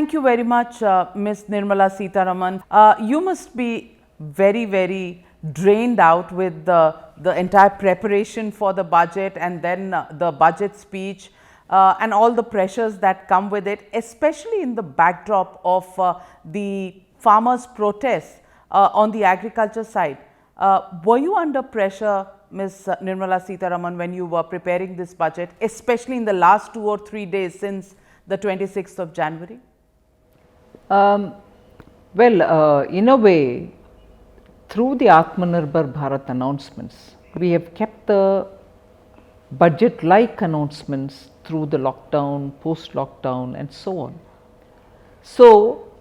Thank you very much, Ms. Nirmala Sitharaman. You must be very drained out with the entire preparation for the budget and then the budget speech and all the pressures that come with it, especially in the backdrop of the farmers' protests on the agriculture side. Were you under pressure, Ms. Nirmala Sitharaman, when you were preparing this budget, especially in the last 2 or 3 days since the 26th of January? In a way, through the Atmanirbhar Bharat announcements, we have kept the budget-like announcements through the lockdown, post-lockdown and so on. So,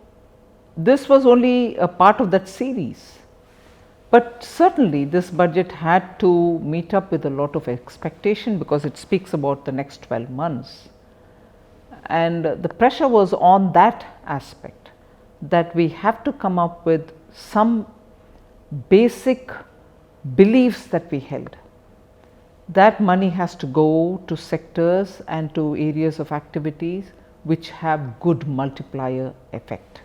this was only a part of that series, but certainly this budget had to meet up with a lot of expectation because it speaks about the next 12 months. And the pressure was on that aspect, that we have to come up with some basic beliefs that we held. That money has to go to sectors and to areas of activities which have good multiplier effect.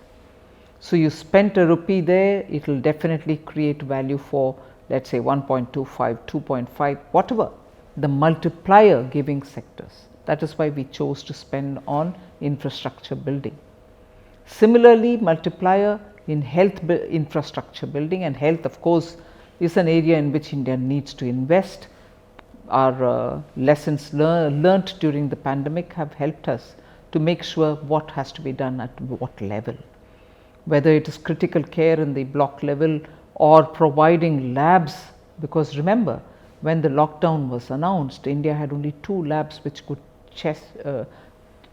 So, you spent a rupee there, it will definitely create value for, let us say 1.25, 2.5, whatever the multiplier giving sectors. That is why we chose to spend on infrastructure building. Similarly, multiplier in health infrastructure building, and health of course is an area in which India needs to invest. Our lessons learnt during the pandemic have helped us to make sure what has to be done at what level, whether it is critical care in the block level or providing labs, because remember, when the lockdown was announced, India had only 2 labs which could test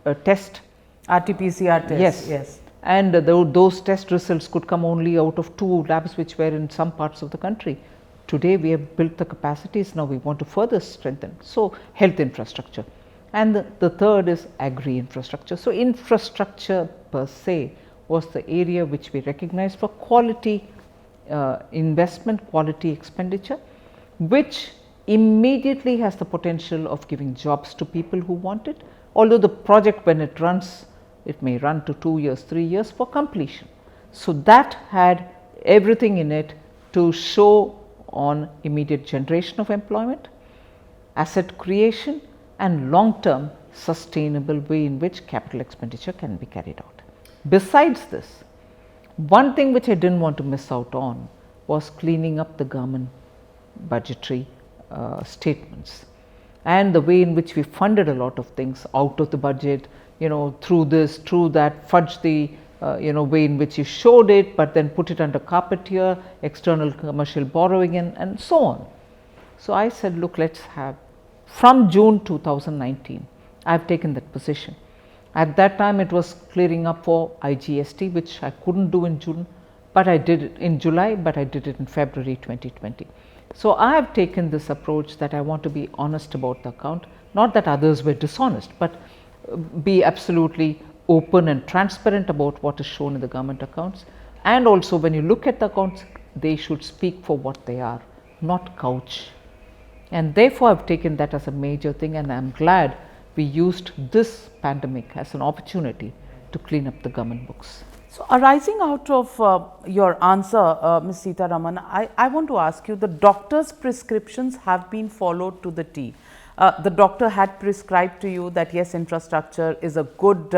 RT-PCR tests. Yes. And those test results could come only out of 2 labs which were in some parts of the country. Today we have built the capacities, now we want to further strengthen. So, health infrastructure, and the third is agri infrastructure. So, infrastructure per se was the area which we recognized for quality investment, quality expenditure, which immediately has the potential of giving jobs to people who want it, although the project when it runs, it may run to 2 years, 3 years for completion. So, that had everything in it to show on immediate generation of employment, asset creation and long term sustainable way in which capital expenditure can be carried out. Besides this, one thing which I did not want to miss out on was cleaning up the government budgetary statements and the way in which we funded a lot of things out of the budget, through this, through that, fudge the way in which you showed it, but then put it under carpet here, external commercial borrowing and so on. So, I said, look, let us have from June 2019, I have taken that position. At that time it was clearing up for IGST, which I could not do in June, but I did it in July, but I did it in February 2020. So, I have taken this approach that I want to be honest about the account, not that others were dishonest, but be absolutely open and transparent about what is shown in the government accounts. And also when you look at the accounts, they should speak for what they are, not couch. And therefore, I have taken that as a major thing, and I am glad we used this pandemic as an opportunity to clean up the government books. So, arising out of your answer, Ms. Sitharaman, I want to ask you, the doctor's prescriptions have been followed to the T. The doctor had prescribed to you that yes, infrastructure is a good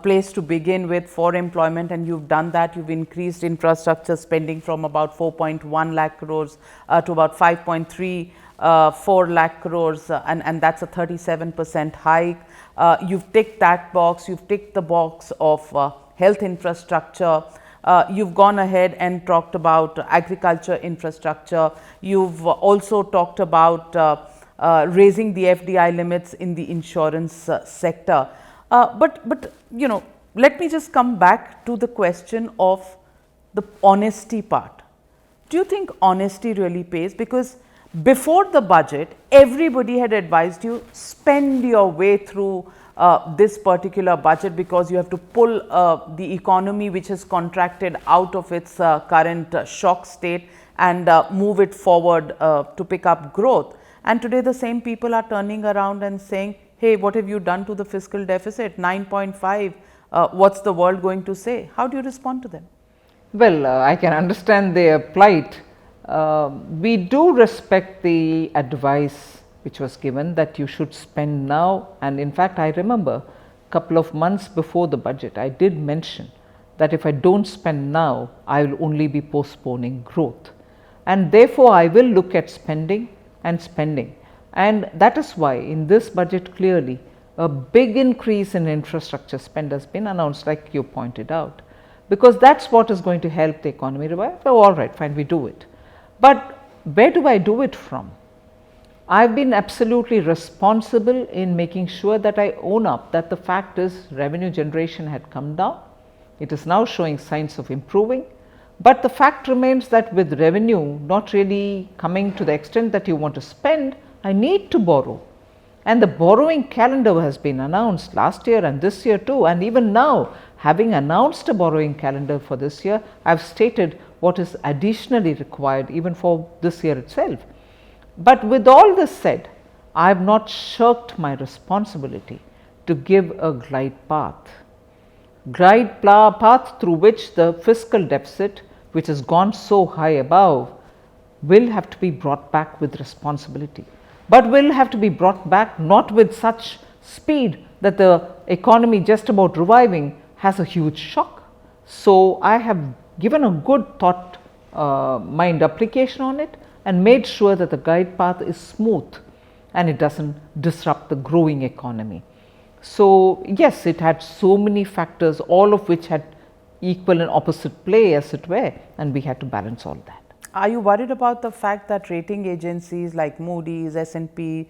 place to begin with for employment, and you have done that. You have increased infrastructure spending from about 4.1 lakh crores to about 5.34 lakh crores, and that is a 37% hike. You have ticked that box, you have ticked the box of health infrastructure. You have gone ahead and talked about agriculture infrastructure. You have also talked about raising the FDI limits in the insurance sector. But let me just come back to the question of the honesty part. Do you think honesty really pays? Because before the budget, everybody had advised you spend your way through this particular budget, because you have to pull the economy which has contracted out of its current shock state and move it forward to pick up growth. And today the same people are turning around and saying, hey, what have you done to the fiscal deficit? 9.5 what's the world going to say? How do you respond to them? Well, I can understand their plight. We do respect the advice which was given that you should spend now, and in fact, I remember a couple of months before the budget, I did mention that if I don't spend now, I will only be postponing growth, and therefore I will look at spending and spending. And that is why in this budget clearly a big increase in infrastructure spend has been announced, like you pointed out, because that's what is going to help the economy revive. So, all right, fine, we do it. But where do I do it from? I've been absolutely responsible in making sure that I own up that the fact is revenue generation had come down. It is now showing signs of improving, but the fact remains that with revenue not really coming to the extent that you want to spend, I need to borrow. And the borrowing calendar has been announced last year and this year too, and even now, having announced a borrowing calendar for this year, I have stated what is additionally required even for this year itself. But with all this said, I have not shirked my responsibility to give a glide path through which the fiscal deficit, which has gone so high above, will have to be brought back with responsibility, but will have to be brought back not with such speed that the economy just about reviving has a huge shock. So, I have given a good thought mind application on it and made sure that the guide path is smooth and it does not disrupt the growing economy. So, yes, it had so many factors, all of which had equal and opposite play as it were, and we had to balance all that. Are you worried about the fact that rating agencies like Moody's, S&P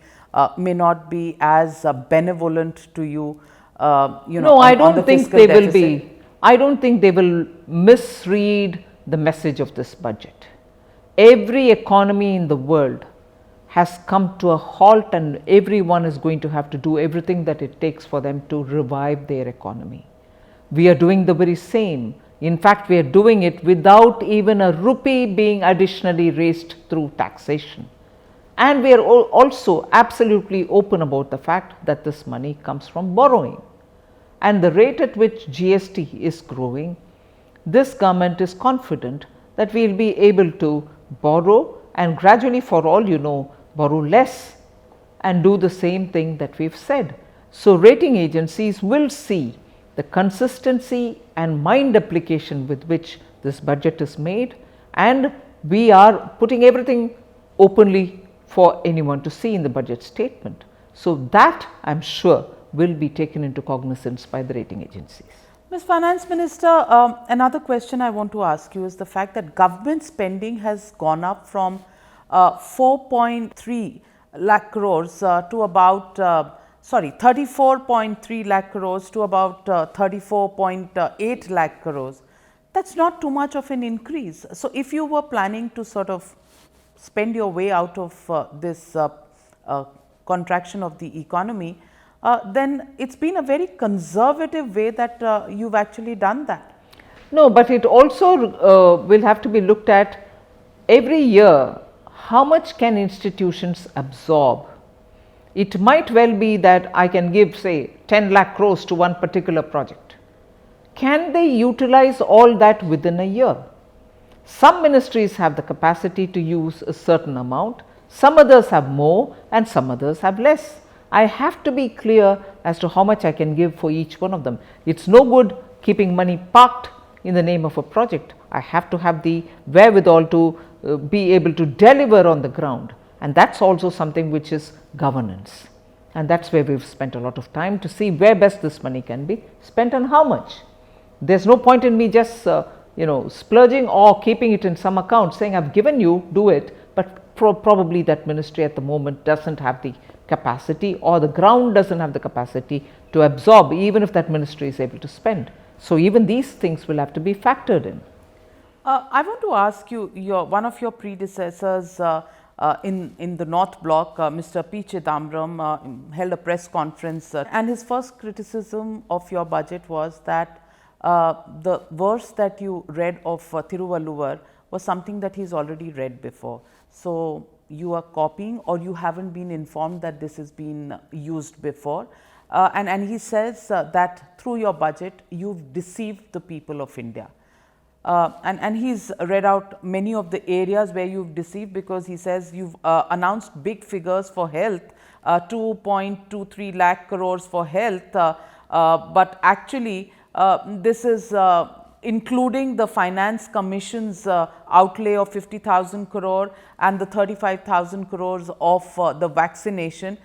may not be as benevolent to you? No, I don't think they will be. I don't think they will misread the message of this budget. Every economy in the world has come to a halt, and everyone is going to have to do everything that it takes for them to revive their economy. We are doing the very same. In fact, we are doing it without even a rupee being additionally raised through taxation. And we are also absolutely open about the fact that this money comes from borrowing. And the rate at which GST is growing, this government is confident that we will be able to borrow and gradually, for all you know, borrow less and do the same thing that we have said. So, rating agencies will see the consistency and mind application with which this budget is made, and we are putting everything openly for anyone to see in the budget statement. So, that I am sure will be taken into cognizance by the rating agencies. Ms. Finance Minister, another question I want to ask you is the fact that government spending has gone up from 4.3 lakh crores to about 34.3 lakh crores to about 34.8 lakh crores. That's not too much of an increase. So, if you were planning to sort of spend your way out of this contraction of the economy, then it's been a very conservative way that you've actually done that. No, but it also will have to be looked at every year. How much can institutions absorb? It might well be that I can give, say, 10 lakh crores to one particular project. Can they utilize all that within a year? Some ministries have the capacity to use a certain amount, some others have more and some others have less. I have to be clear as to how much I can give for each one of them. It's no good keeping money parked in the name of a project. I have to have the wherewithal to be able to deliver on the ground, and that's also something which is governance, and that's where we've spent a lot of time to see where best this money can be spent and how much. There's no point in me just splurging or keeping it in some account saying I've given you, do it, but probably that ministry at the moment doesn't have the capacity, or the ground doesn't have the capacity to absorb, even if that ministry is able to spend. So, even these things will have to be factored in. I want to ask you, one of your predecessors in the North Block, Mr. P. Chidambaram, held a press conference, and his first criticism of your budget was that the verse that you read of Thiruvalluvar was something that he's already read before. So, you are copying, or you haven't been informed that this has been used before. and he says that through your budget, you've deceived the people of India. And he's read out many of the areas where you've deceived, because he says you've announced big figures for health, 2.23 lakh crores for health, but actually this is including the Finance Commission's outlay of 50,000 crore and the 35,000 crores of the vaccination,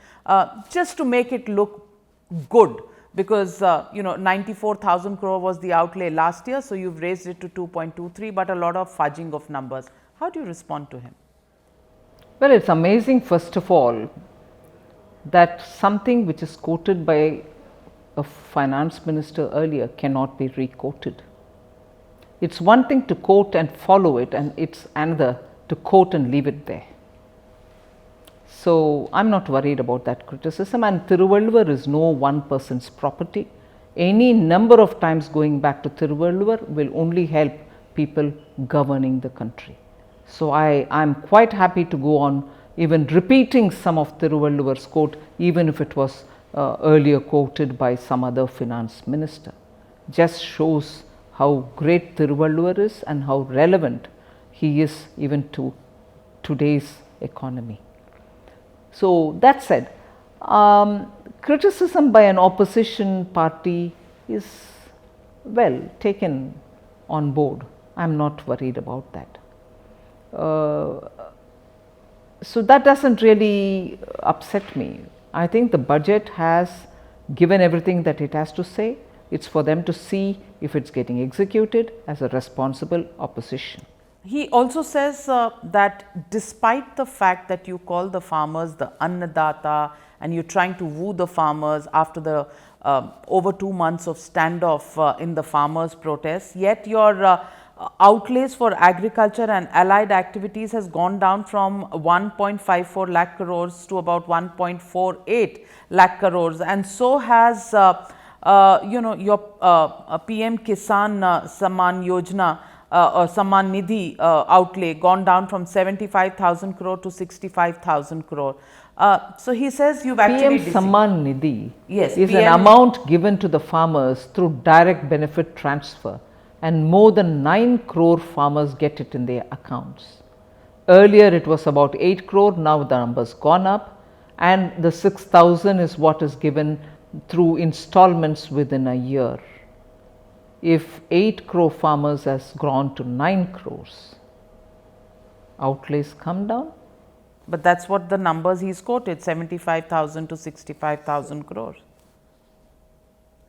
just to make it look good, because 94,000 crore was the outlay last year, so you've raised it to 2.23, but a lot of fudging of numbers. How do you respond to him? Well, it's amazing, first of all, that something which is quoted by a finance minister earlier cannot be re-quoted. It's one thing to quote and follow it, and it's another to quote and leave it there. So, I am not worried about that criticism, and Thiruvalluvar is no one person's property. Any number of times going back to Thiruvalluvar will only help people governing the country. So, I am quite happy to go on even repeating some of Thiruvalluvar's quote, even if it was earlier quoted by some other finance minister. Just shows how great Thiruvalluvar is and how relevant he is even to today's economy. So, that said, criticism by an opposition party is well taken on board. I am not worried about that. So, that does not really upset me. I think the budget has given everything that it has to say. It is for them to see if it is getting executed as a responsible opposition. He also says that despite the fact that you call the farmers the Annadata, and you are trying to woo the farmers after the over 2 months of standoff in the farmers' protests, yet your outlays for agriculture and allied activities has gone down from 1.54 lakh crores to about 1.48 lakh crores, and so has your PM Kisan Samman Yojana or Samman Nidhi outlay gone down from 75,000 crore to 65,000 crore. So, he says you have actually PM Samman Nidhi yes, is an amount given to the farmers through direct benefit transfer, and more than 9 crore farmers get it in their accounts. Earlier it was about 8 crore, now the number's gone up, and the 6,000 is what is given through installments within a year. If 8 crore farmers has grown to 9 crores, outlays come down. But that is what the numbers he is quoted, 75,000 to 65,000 crores.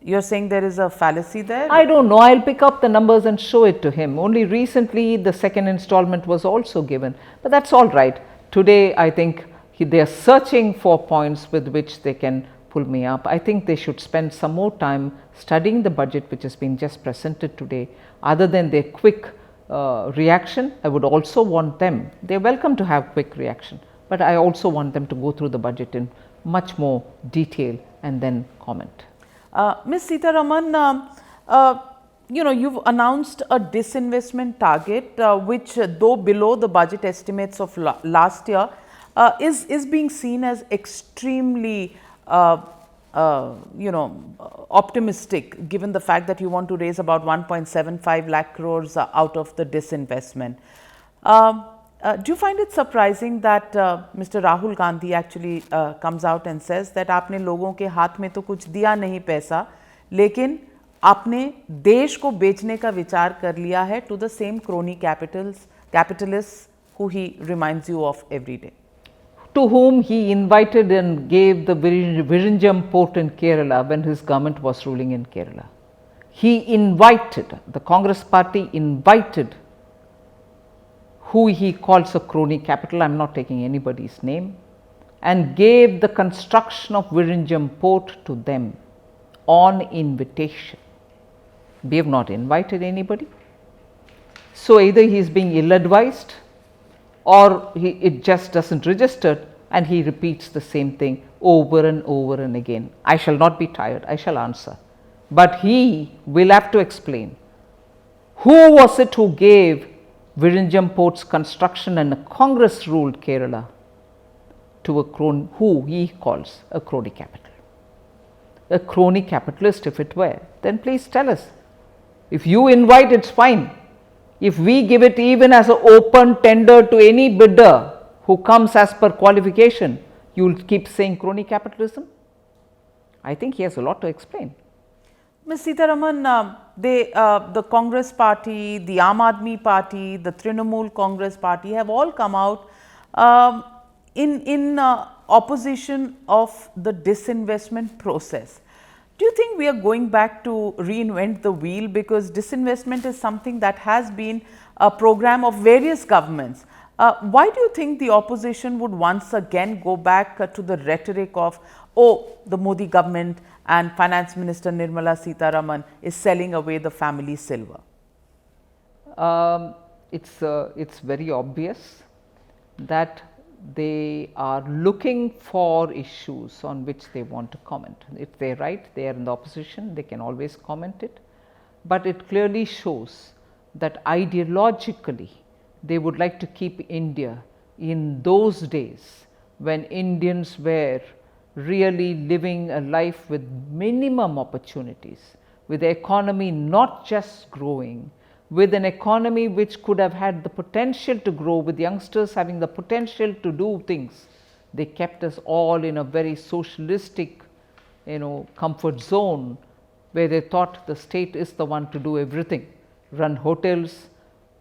You are saying there is a fallacy there? I don't know, I will pick up the numbers and show it to him. Only recently the second installment was also given, but that is all right. Today I think they are searching for points with which they can pull me up. I think they should spend some more time studying the budget which has been just presented today. Other than their quick reaction, I would also want them, they are welcome to have quick reaction, but I also want them to go through the budget in much more detail and then comment. Ms. Sitharaman, you have announced a disinvestment target which, though below the budget estimates of last year, is being seen as extremely optimistic, given the fact that you want to raise about 1.75 lakh crores out of the disinvestment. Do you find it surprising that Mr. Rahul Gandhi actually comes out and says that आपने लोगों के हाथ में तो कुछ दिया नहीं पैसा, लेकिन आपने देश को बेचने का विचार कर लिया है to the same crony capitalists who he reminds you of every day? To whom he invited and gave the Virinjam port in Kerala when his government was ruling in Kerala. He invited, the Congress party invited who he calls a crony capital, I am not taking anybody's name, and gave the construction of Virinjam port to them on invitation. We have not invited anybody. So, either he is being ill advised, or it just does not register, and he repeats the same thing over and over and again. I shall not be tired, I shall answer, but he will have to explain who was it who gave Virinjam port's construction and a Congress ruled Kerala to a who he calls a crony capital. a crony capitalist if it were, then please tell us. If you invite, it's fine. If we give it even as an open tender to any bidder who comes as per qualification, you will keep saying crony capitalism? I think he has a lot to explain. Ms. Sitharaman, the Congress party, the Aam Aadmi party, the Trinamool Congress party have all come out in opposition of the disinvestment process. Do you think we are going back to reinvent the wheel, because disinvestment is something that has been a program of various governments? Why do you think the opposition would once again go back to the rhetoric of, oh, the Modi government and Finance Minister Nirmala Sitharaman is selling away the family silver? It's very obvious that they are looking for issues on which they want to comment. If they are right, they are in the opposition, they can always comment it. But it clearly shows that ideologically they would like to keep India in those days when Indians were really living a life with minimum opportunities, with the economy not just growing, with an economy which could have had the potential to grow, with youngsters having the potential to do things. They kept us all in a very socialistic, comfort zone, where they thought the state is the one to do everything, run hotels,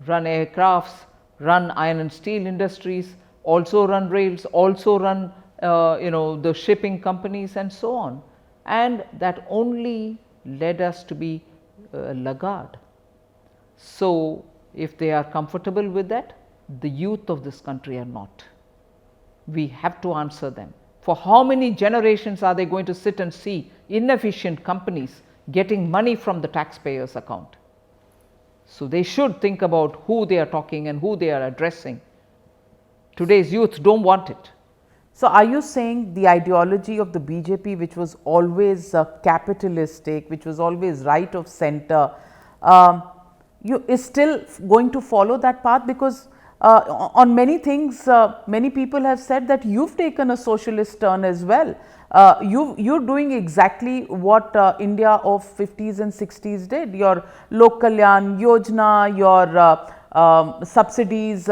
run aircrafts, run iron and steel industries, also run rails, also run the shipping companies and so on. And that only led us to be laggard. So, if they are comfortable with that, the youth of this country are not. We have to answer them. For how many generations are they going to sit and see inefficient companies getting money from the taxpayers' account? So, they should think about who they are talking and who they are addressing. Today's youth don't want it. So, are you saying the ideology of the BJP, which was always capitalistic, which was always right of center, is still going to follow that path? Because on many things, many people have said that you've taken a socialist turn as well. You're doing exactly what India of 50s and 60s did. Your Lok Kalyan Yojana, your subsidies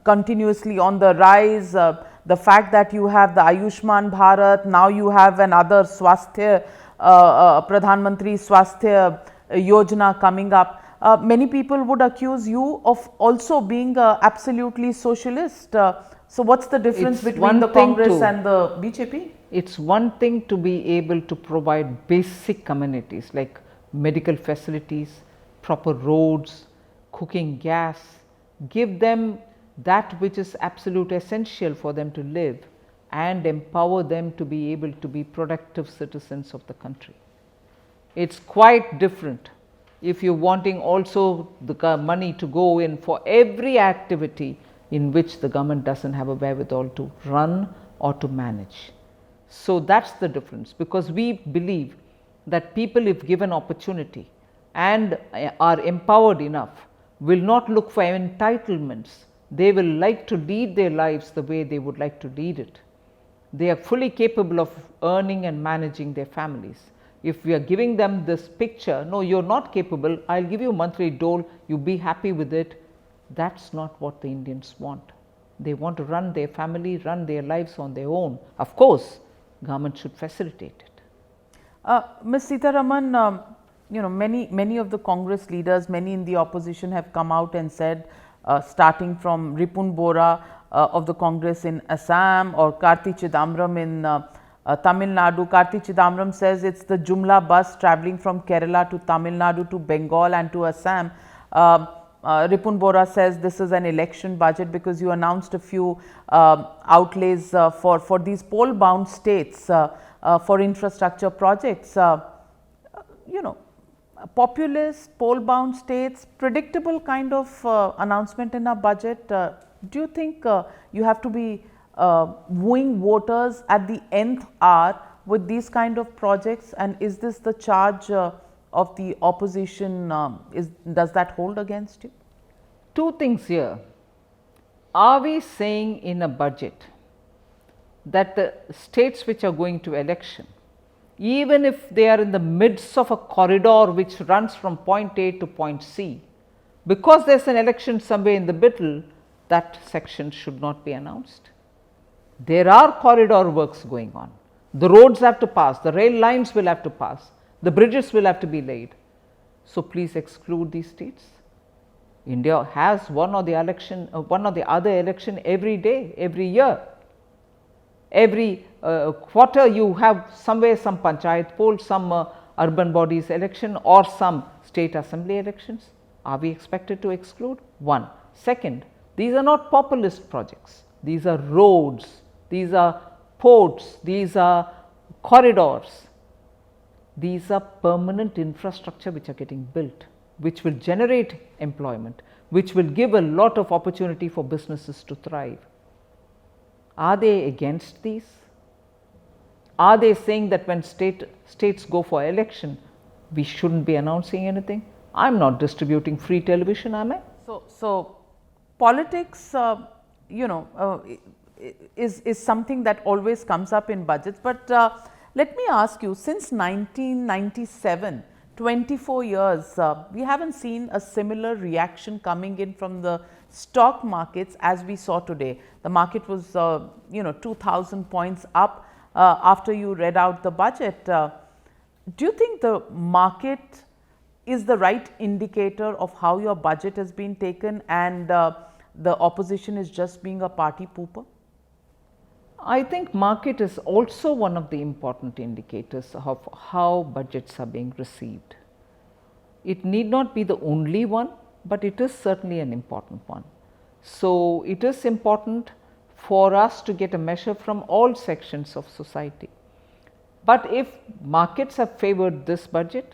continuously on the rise, the fact that you have the Ayushman Bharat, now you have another Swasthya, Pradhan Mantri Swasthya Yojana coming up. Many people would accuse you of also being absolutely socialist. So, what's the difference between the Congress and the BJP? It's one thing to be able to provide basic amenities like medical facilities, proper roads, cooking gas, give them that which is absolute essential for them to live, and empower them to be able to be productive citizens of the country. It's quite different if you're wanting also the money to go in for every activity in which the government doesn't have a wherewithal to run or to manage. So, that's the difference, because we believe that people, if given opportunity and are empowered enough, will not look for entitlements. They will like to lead their lives the way they would like to lead it. They are fully capable of earning and managing their families. If we are giving them this picture, no, you're not capable, I'll give you a monthly dole, you be happy with it, that's not what the Indians want. They want to run their family, run their lives on their own. Of course, government should facilitate it. Ms. Sitharaman, many of the Congress leaders, many in the opposition have come out and said, starting from Ripun Bora of the Congress in Assam, or Karti Chidambaram in Tamil Nadu. Karti Chidambaram says it's the Jumla bus travelling from Kerala to Tamil Nadu to Bengal and to Assam. Ripun Bora says this is an election budget because you announced a few outlays for these poll bound states for infrastructure projects. Populist, poll bound states, predictable kind of announcement in a budget. Do you think you have to be wooing voters at the nth hour with these kind of projects, and is this the charge of the opposition? Does that hold against you? Two things here. Are we saying in a budget that the states which are going to election, even if they are in the midst of a corridor which runs from point A to point C, because there is an election somewhere in the middle, that section should not be announced. There are corridor works going on. The roads have to pass, the rail lines will have to pass, the bridges will have to be laid. So, please exclude these states. India has one or the other election every day, every year. Every quarter you have somewhere some panchayat poll, some urban bodies election or some state assembly elections. Are we expected to exclude? One. Second, these are not populist projects. These are roads, these are ports, these are corridors. These are permanent infrastructure which are getting built, which will generate employment, which will give a lot of opportunity for businesses to thrive. Are they against these? Are they saying that when states go for election, we shouldn't be announcing anything? I am not distributing free television, am I? So politics, is something that always comes up in budgets. But let me ask you, since 1997, 24 years, we haven't seen a similar reaction coming in from the stock markets as we saw today. The market was 2,000 points up after you read out the budget. Do you think the market is the right indicator of how your budget has been taken and the opposition is just being a party pooper? I think market is also one of the important indicators of how budgets are being received. It need not be the only one, but it is certainly an important one. So, it is important for us to get a measure from all sections of society. But if markets have favored this budget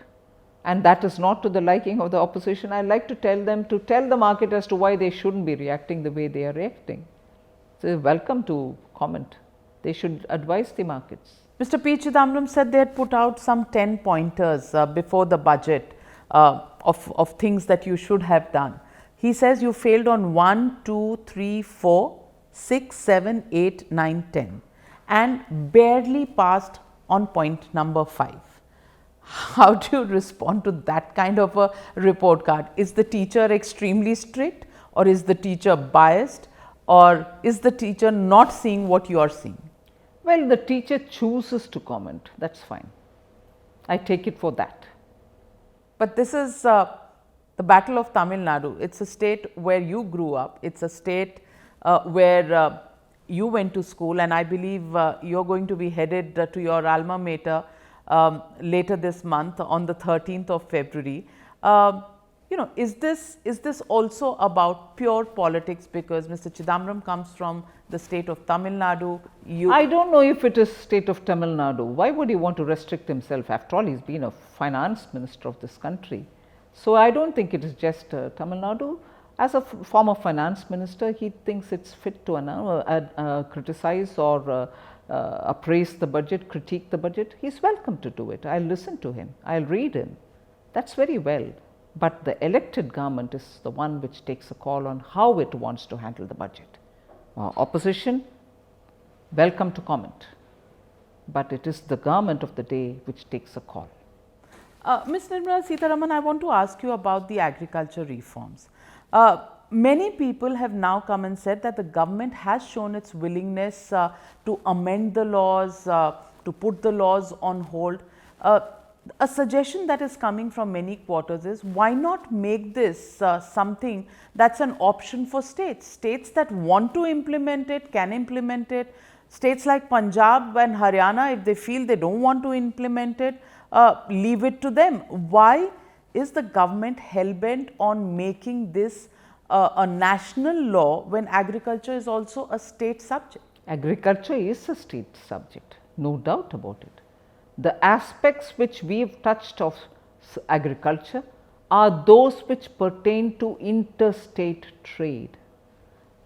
and that is not to the liking of the opposition, I like to tell them to tell the market as to why they shouldn't be reacting the way they are reacting. So, welcome to comment. They should advise the markets. Mr. P. Chidambaram said they had put out some 10 pointers before the budget of things that you should have done. He says you failed on 1, 2, 3, 4, 6, 7, 8, 9, 10 and barely passed on point number 5. How do you respond to that kind of a report card? Is the teacher extremely strict, or is the teacher biased, or is the teacher not seeing what you are seeing? Well, the teacher chooses to comment, that is fine. I take it for that. But this is the battle of Tamil Nadu. It is a state where you grew up, it is a state where you went to school, and I believe you are going to be headed to your alma mater later this month on the 13th of February. Is this also about pure politics, because Mr. Chidambaram comes from the state of Tamil Nadu? I don't know if it is state of Tamil Nadu. Why would he want to restrict himself? After all, he has been a finance minister of this country. So, I don't think it is just Tamil Nadu. As a former finance minister, he thinks it is fit to criticize or appraise the budget, critique the budget. He is welcome to do it. I will listen to him, I will read him. That is very well. But the elected government is the one which takes a call on how it wants to handle the budget. Opposition, welcome to comment, but it is the government of the day which takes a call. Ms. Nirmala Sitharaman, I want to ask you about the agriculture reforms. Many people have now come and said that the government has shown its willingness to amend the laws, to put the laws on hold. A suggestion that is coming from many quarters is, why not make this something that is an option for states? States that want to implement it can implement it. States like Punjab and Haryana, if they feel they don't want to implement it, leave it to them. Why is the government hell-bent on making this a national law when agriculture is also a state subject? Agriculture is a state subject, no doubt about it. The aspects which we have touched of agriculture are those which pertain to interstate trade.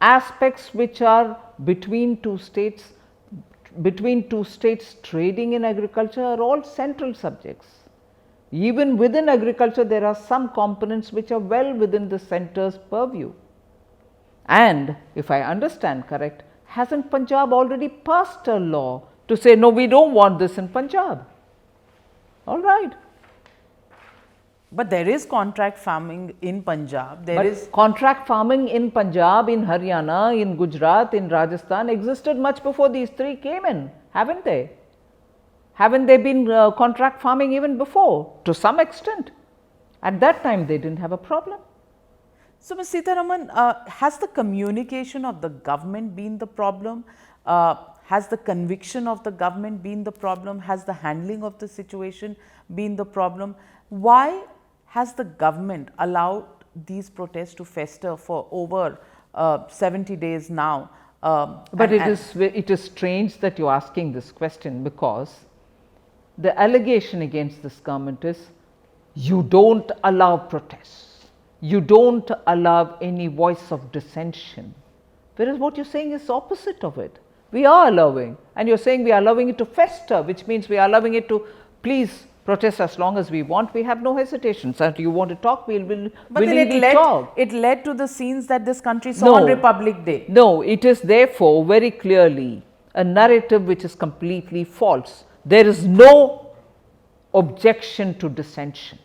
Aspects which are between two states trading in agriculture are all central subjects. Even within agriculture, there are some components which are well within the centre's purview. And if I understand correct, hasn't Punjab already passed a law to say, no, we don't want this in Punjab? All right. But there is contract farming in Punjab. There But is contract farming in Punjab, in Haryana, in Gujarat, in Rajasthan existed much before these three came in, haven't they? Haven't they been contract farming even before? To some extent. At that time, they didn't have a problem. So, Ms. Sitharaman, has the communication of the government been the problem? Has the conviction of the government been the problem? Has the handling of the situation been the problem? Why has the government allowed these protests to fester for over 70 days now? But it is strange that you're asking this question, because the allegation against this government is you don't allow protests, you don't allow any voice of dissension, whereas what you're saying is opposite of it. We are allowing, and you're saying we are allowing it to fester, which means we are allowing it to please protest as long as we want. We have no hesitation. So, if you want to talk, we will willingly talk. It led to the scenes that this country saw on Republic Day. No, it is therefore very clearly a narrative which is completely false. There is no objection to dissension.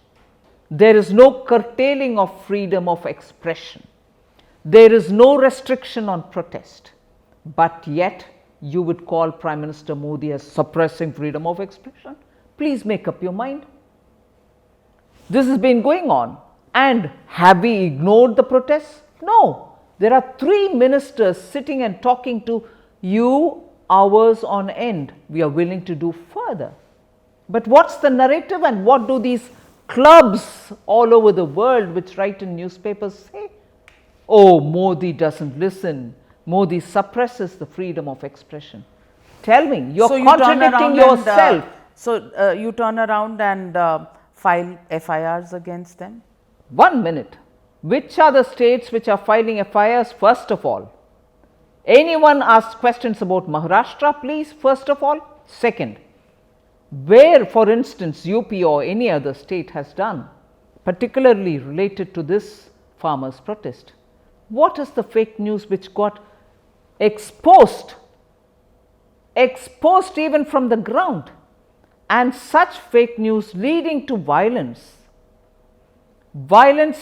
There is no curtailing of freedom of expression. There is no restriction on protest. But yet, you would call Prime Minister Modi as suppressing freedom of expression? Please make up your mind. This has been going on. And have we ignored the protests? No. There are 3 ministers sitting and talking to you hours on end. We are willing to do further. But what's the narrative, and what do these clubs all over the world which write in newspapers say? Oh, Modi doesn't listen. Modi suppresses the freedom of expression. Tell me, you're contradicting yourself. So, you turn around and file FIRs against them? 1 minute. Which are the states which are filing FIRs? First of all, anyone asks questions about Maharashtra, please, first of all. Second, where, for instance, UP or any other state has done, particularly related to this farmers' protest. What is the fake news which got exposed even from the ground, and such fake news leading to violence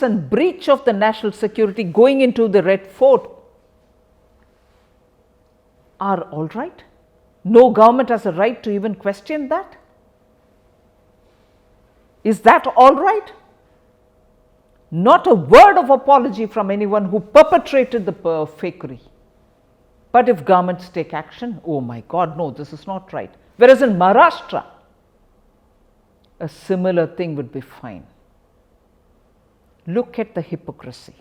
and breach of the national security, going into the Red Fort, are all right? No government has a right to even question that? Is that all right? Not a word of apology from anyone who perpetrated the fakery. But if governments take action, oh my God, no, this is not right. Whereas in Maharashtra, a similar thing would be fine. Look at the hypocrisy.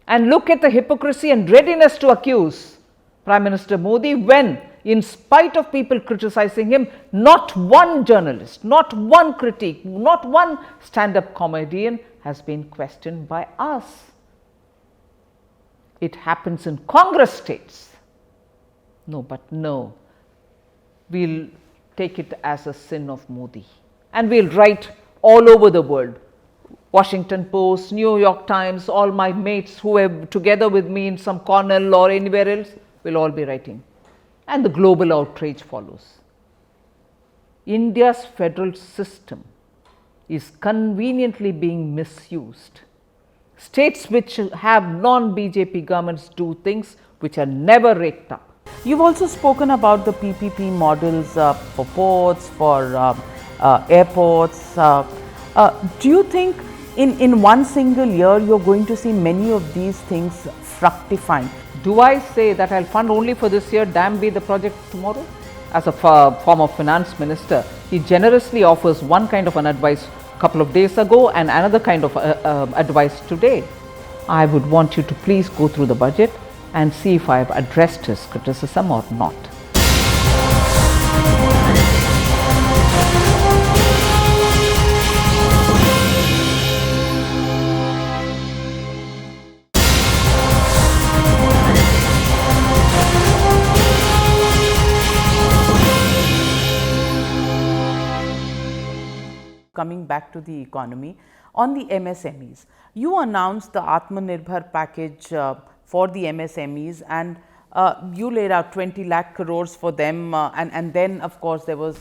And look at the hypocrisy and readiness to accuse Prime Minister Modi when, in spite of people criticizing him, not one journalist, not one critic, not one stand-up comedian has been questioned by us. It happens in Congress states. No, but no, we'll take it as a sin of Modi, and we'll write all over the world. Washington Post, New York Times, all my mates who are together with me in some Cornell or anywhere else will all be writing. And the global outrage follows. India's federal system is conveniently being misused. States which have non-BJP governments do things which are never raked up. You've also spoken about the PPP models for ports, for airports. Do you think in one single year you're going to see many of these things fructifying? Do I say that I'll fund only for this year, damn be the project tomorrow? As a former finance minister, he generously offers one kind of an advice a couple of days ago and another kind of advice today. I would want you to please go through the budget and see if I have addressed his criticism or not. Coming back to the economy, on the MSMEs, you announced the Atmanirbhar package for the MSMEs, and you laid out 20 lakh crores for them, and then of course there was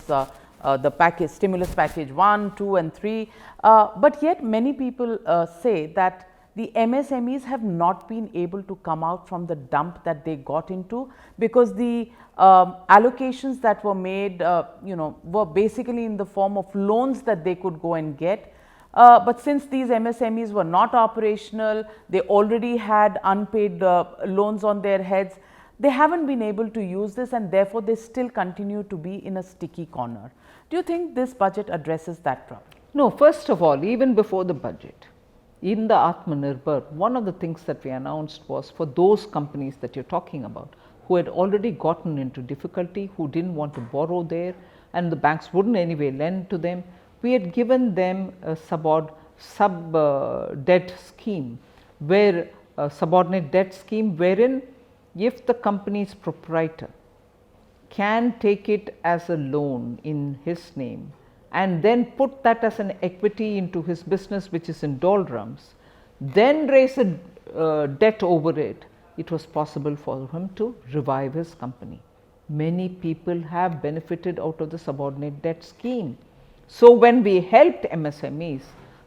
the package, stimulus package 1, 2 and 3, but yet many people say that the MSMEs have not been able to come out from the dump that they got into, because the allocations that were made were basically in the form of loans that they could go and get. But since these MSMEs were not operational, they already had unpaid loans on their heads, they haven't been able to use this, and therefore they still continue to be in a sticky corner. Do you think this budget addresses that problem? No, first of all, even before the budget, in the Atmanirbhar, one of the things that we announced was for those companies that you're talking about, who had already gotten into difficulty, who didn't want to borrow there, and the banks wouldn't anyway lend to them, we had given them a sub-debt scheme, where subordinate debt scheme, wherein if the company's proprietor can take it as a loan in his name and then put that as an equity into his business which is in doldrums, then raise a debt over it, it was possible for him to revive his company. Many people have benefited out of the subordinate debt scheme. So, when we helped MSMEs,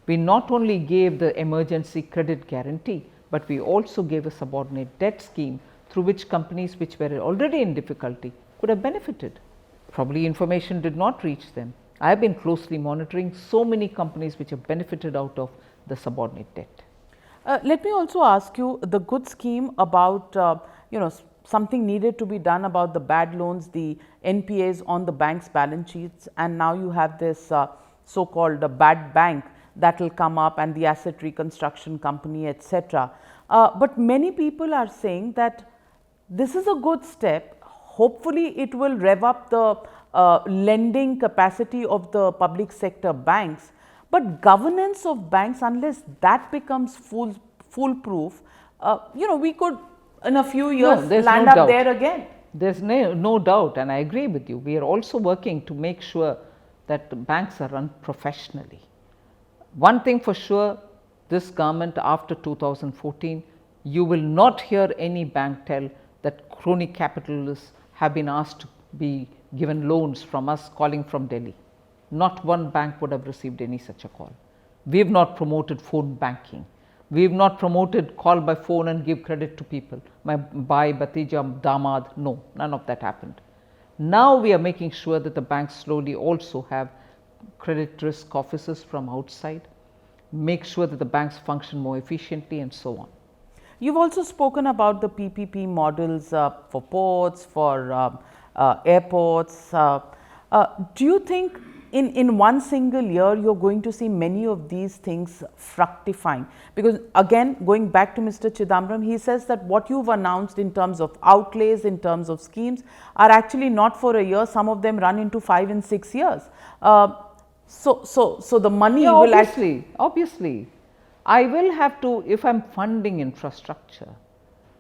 we not only gave the emergency credit guarantee, but we also gave a subordinate debt scheme through which companies which were already in difficulty could have benefited. Probably information did not reach them. I have been closely monitoring so many companies which have benefited out of the subordinate debt. Let me also ask you the good scheme about something needed to be done about the bad loans, the NPAs on the bank's balance sheets, and now you have this so-called bad bank that will come up, and the asset reconstruction company, etc. But many people are saying that this is a good step. Hopefully, it will rev up the lending capacity of the public sector banks, but governance of banks, unless that becomes foolproof, we could in a few years land up there again. There's no doubt, and I agree with you. We are also working to make sure that the banks are run professionally. One thing for sure, this government after 2014, you will not hear any bank tell that crony capitalists have been asked to be given loans from us calling from Delhi. Not one bank would have received any such a call. We have not promoted phone banking. We have not promoted call by phone and give credit to people. My bhai, Batija, Damad, no, none of that happened. Now we are making sure that the banks slowly also have credit risk officers from outside, make sure that the banks function more efficiently and so on. You've also spoken about the PPP models for ports, for airports. Do you think in one single year you're going to see many of these things fructifying? Because again, going back to Mr. Chidambaram, he says that what you've announced in terms of outlays, in terms of schemes, are actually not for a year. Some of them run into 5 and 6 years. So the money will obviously, I will have to, if I'm funding infrastructure,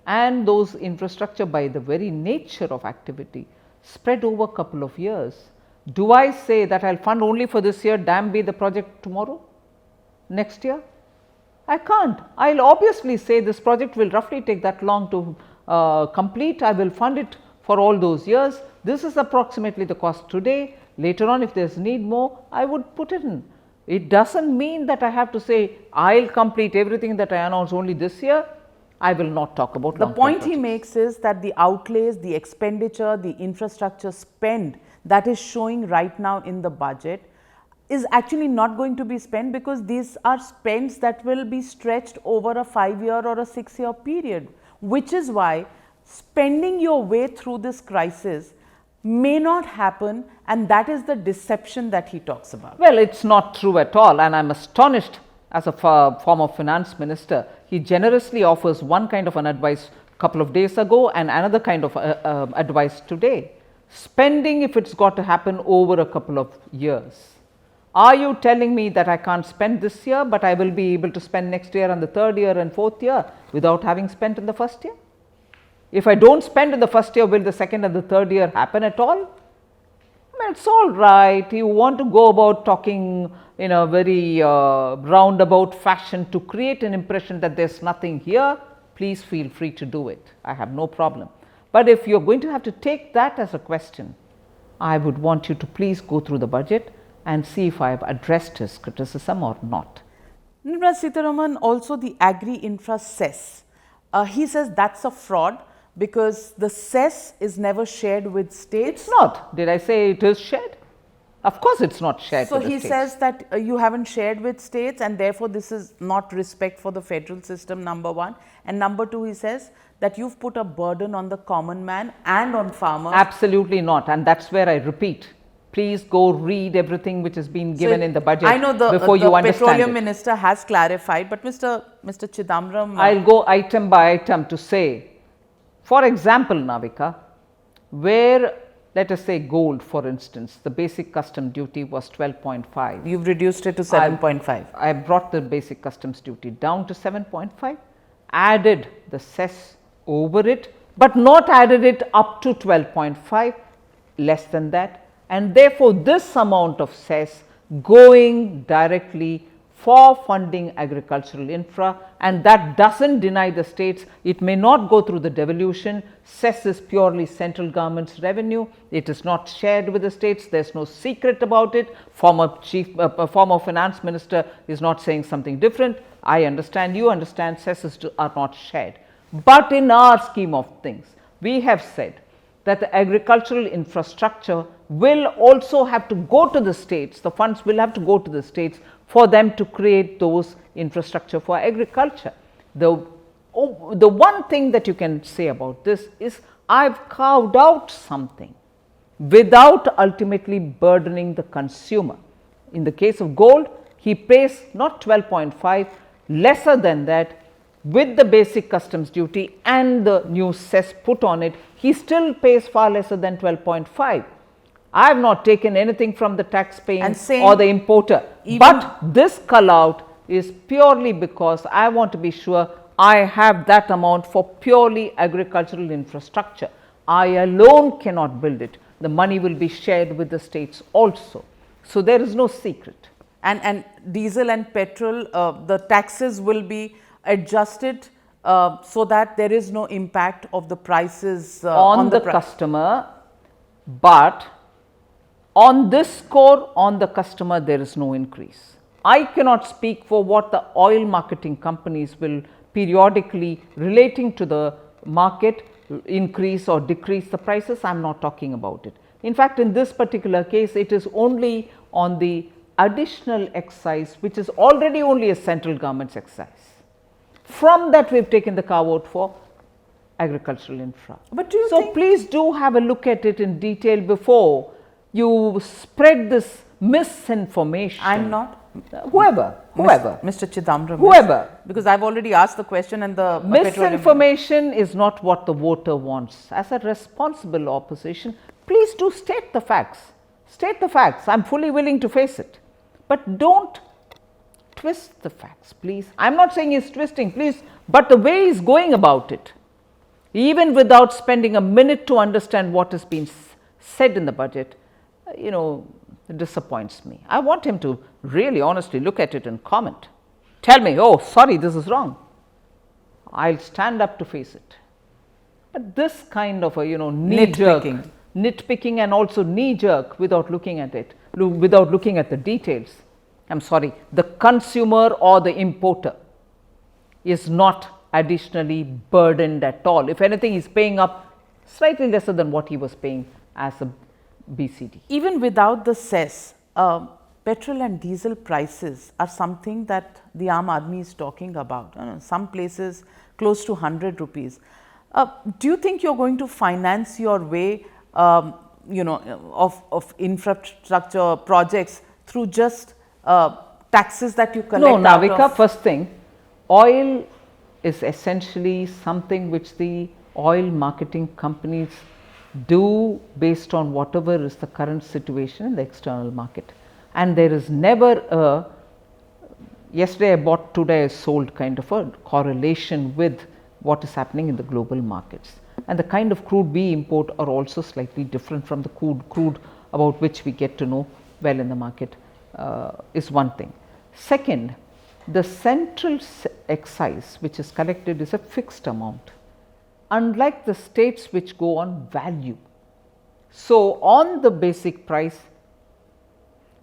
and those infrastructure by the very nature of activity spread over a couple of years, do I say that I'll fund only for this year, damn be the project tomorrow, next year? I can't. I'll obviously say this project will roughly take that long to complete. I will fund it for all those years. This is approximately the cost today. Later on, if there's need more, I would put it in. It doesn't mean that I have to say I'll complete everything that I announce only this year. I will not talk about the point he makes is that the outlays, the expenditure, the infrastructure spend that is showing right now in the budget is actually not going to be spent, because these are spends that will be stretched over a 5-year or a 6-year period, which is why spending your way through this crisis may not happen, and that is the deception that he talks about. Well, it's not true at all, and I'm astonished as a former finance minister. He generously offers one kind of an advice a couple of days ago and another kind of advice today. Spending, if it's got to happen over a couple of years. Are you telling me that I can't spend this year, but I will be able to spend next year and the 3rd year and 4th year without having spent in the 1st year? If I don't spend in the 1st year, will the 2nd and the 3rd year happen at all? I mean, it's all right. You want to go about talking in a very roundabout fashion to create an impression that there's nothing here, please feel free to do it. I have no problem. But if you're going to have to take that as a question, I would want you to please go through the budget and see if I have addressed his criticism or not. Nirmala Sitharaman, also the agri-infra cess. He says that's a fraud because the cess is never shared with states. It's not. Did I say it is shared? Of course, it's not shared So with the he states. says that you haven't shared with states and therefore this is not respect for the federal system, number one. And number two, he says that you've put a burden on the common man and on farmers. Absolutely not. And that's where I repeat. Please go read everything which has been given in the budget I know before you understand Petroleum it. Minister has clarified, but Mr. Chidambaram. I'll go item by item to say, for example, Navika, where let us say gold, for instance, the basic custom duty was 12.5. You've reduced it to 7.5. I brought the basic customs duty down to 7.5, added the cess over it, but not added it up to 12.5, less than that. And therefore, this amount of cess going directly for funding agricultural infra, and that does not deny the states. It may not go through the devolution. Cess is purely central government's revenue. It is not shared with the states. There is no secret about it. Former finance minister is not saying something different. I understand, you understand, cesses are not shared. But in our scheme of things, we have said that the agricultural infrastructure will also have to go to the states. The funds will have to go to the states for them to create those infrastructure for agriculture. The one thing that you can say about this is I've carved out something without ultimately burdening the consumer. In the case of gold, he pays not 12.5, lesser than that, with the basic customs duty and the new cess put on it, he still pays far lesser than 12.5. I have not taken anything from the taxpaying or the importer, but this call out is purely because I want to be sure I have that amount for purely agricultural infrastructure. I alone cannot build it. The money will be shared with the states also. So, there is no secret. And diesel and petrol, the taxes will be adjusted so that there is no impact of the prices on the customer, but on this score, on the customer, there is no increase. I cannot speak for what the oil marketing companies will periodically relating to the market increase or decrease the prices. I am not talking about it. In fact, in this particular case, it is only on the additional excise, which is already only a central government's excise. From that, we have taken the carve out for agricultural infra. But do you so, please do have a look at it in detail before you spread this misinformation. I am not. Whoever. Mr. Chidambaram. Whoever. Because I have already asked the question and the misinformation is not what the voter wants. As a responsible opposition, please do state the facts. State the facts. I am fully willing to face it. But don't twist the facts, please. I am not saying he is twisting, please, but the way he is going about it, even without spending a minute to understand what has been said in the budget, you know, disappoints me. I want him to really honestly look at it and comment. Tell me, oh, sorry, this is wrong. I'll stand up to face it. But this kind of a, you know, nitpicking and also knee-jerk without looking at it, without looking at the details. I'm sorry, the consumer or the importer is not additionally burdened at all. If anything, he's paying up slightly lesser than what he was paying as a BCD. Even without the cess, petrol and diesel prices are something that the Aam Aadmi is talking about. Some places close to 100 rupees. Do you think you're going to finance your way, you know, of infrastructure projects through just taxes that you collect? No, Navika, first thing, oil is essentially something which the oil marketing companies do based on whatever is the current situation in the external market. And there is never a yesterday I bought, today I sold kind of a correlation with what is happening in the global markets. And the kind of crude we import are also slightly different from the crude about which we get to know well in the market is one thing. Second, the central excise which is collected is a fixed amount. Unlike the states which go on value, So, on the basic price,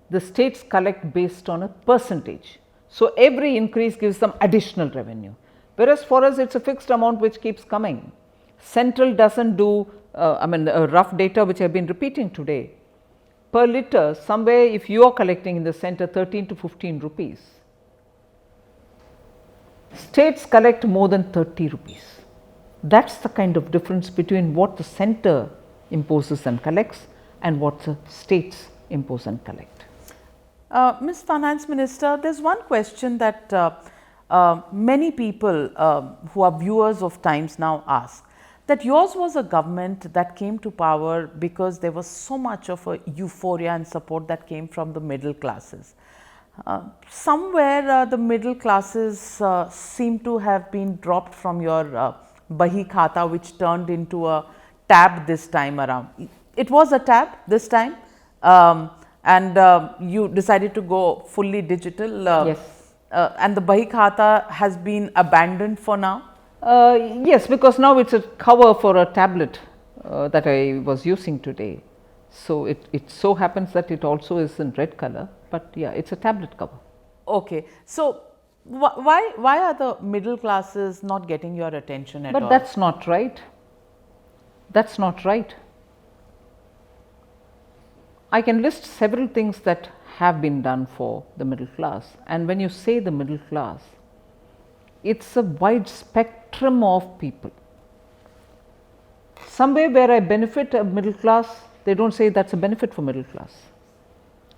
the states collect based on a percentage. So, every increase gives them additional revenue, whereas for us it is a fixed amount which keeps coming. Central does not do, rough data which I have been repeating today. Per litre, somewhere if you are collecting in the center 13 to 15 rupees, states collect more than 30 rupees. That is the kind of difference between what the center imposes and collects and what the states impose and collect. Ms. Finance Minister, there is one question that many people who are viewers of Times Now ask, that yours was a government that came to power because there was so much of a euphoria and support that came from the middle classes. Somewhere the middle classes seem to have been dropped from your Bahi Khata, which turned into a tab this time around. It was a tab this time, and you decided to go fully digital. Yes. And the Bahi Khata has been abandoned for now? Yes, because now it is a cover for a tablet that I was using today. So, it so happens that it also is in red color, but yeah, it is a tablet cover. Okay. So, why are the middle classes not getting your attention at all? But that is not right. That is not right. I can list several things that have been done for the middle class, and when you say the middle class, it is a wide spectrum of people. Somewhere where I benefit a middle class, they do not say that is a benefit for middle class.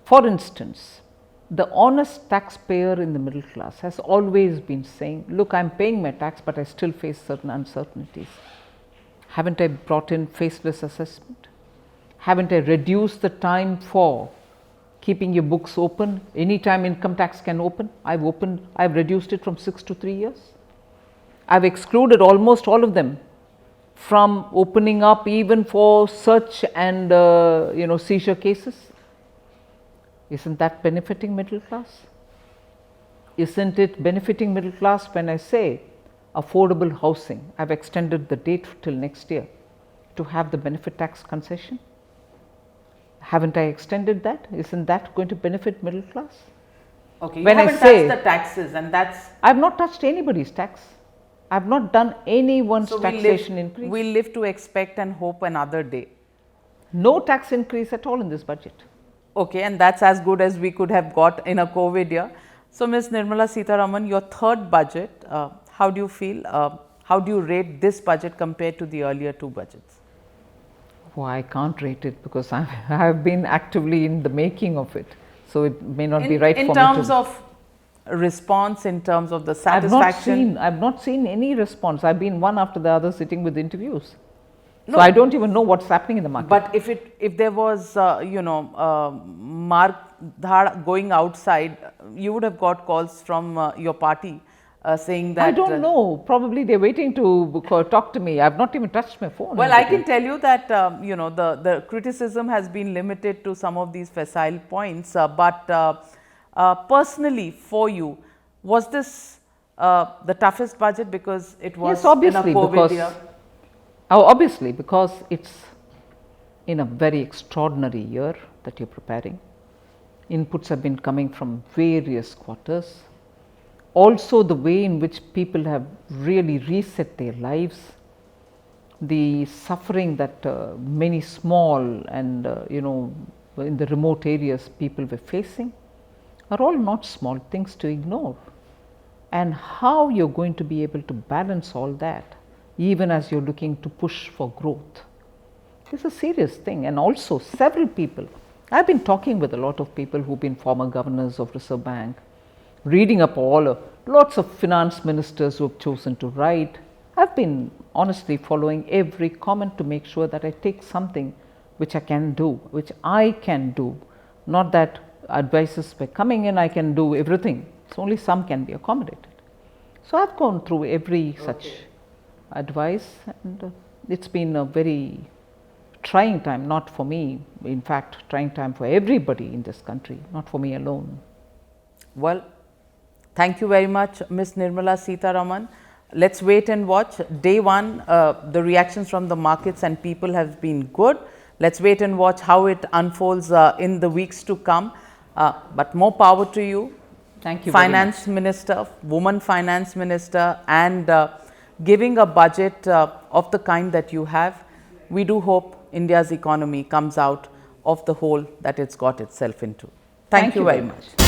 For instance, the honest taxpayer in the middle class has always been saying, look, I am paying my tax, but I still face certain uncertainties. Haven't I brought in faceless assessment? Haven't I reduced the time for keeping your books open? Anytime income tax can open, I have reduced it from 6 to 3 years. I have excluded almost all of them from opening up even for search and seizure cases. Isn't that benefiting middle class? Isn't it benefiting middle class when I say affordable housing? I have extended the date till next year to have the benefit tax concession. Haven't I extended that? Isn't that going to benefit middle class? Okay, you haven't touched the taxes, and that's… I have not touched anybody's tax. I have not done anyone's taxation increase. We live to expect and hope another day. No tax increase at all in this budget. Okay, and that's as good as we could have got in a COVID year. So, Ms. Nirmala Sitharaman, your third budget, how do you feel? How do you rate this budget compared to the earlier two budgets? Oh, I can't rate it because I have been actively in the making of it. So, it may not be right for me to… In terms of response, in terms of the satisfaction? I have not seen any response. I have been one after the other sitting with interviews. No. So, I do not even know what is happening in the market. But if there was Mark Dhad going outside, you would have got calls from your party saying that… I do not know, probably they are waiting to talk to me. I have not even touched my phone. Well, I can tell you that the criticism has been limited to some of these facile points, but personally for you, was this the toughest budget because it was… Yes, obviously, in a COVID year? Obviously, because it is in a very extraordinary year that you are preparing. Inputs have been coming from various quarters. Also, the way in which people have really reset their lives, the suffering that many small and in the remote areas people were facing are all not small things to ignore. And how you are going to be able to balance all that even as you are looking to push for growth, this is a serious thing. And also several people, I have been talking with a lot of people who have been former governors of Reserve Bank, reading up lots of finance ministers who have chosen to write. I have been honestly following every comment to make sure that I take something which I can do, not that advices were coming in, I can do everything. So, only some can be accommodated. So, I have gone through every such advice, and it has been a very trying time, not for me, in fact trying time for everybody in this country, not for me alone. Well, thank you very much, Ms. Nirmala Sitharaman. Let us wait and watch. Day one, the reactions from the markets and people have been good, Let's wait and watch how it unfolds in the weeks to come. But more power to you. Thank you. Finance Minister, woman Finance Minister, and giving a budget of the kind that you have. We do hope India's economy comes out of the hole that it's got itself into. Thank you very much.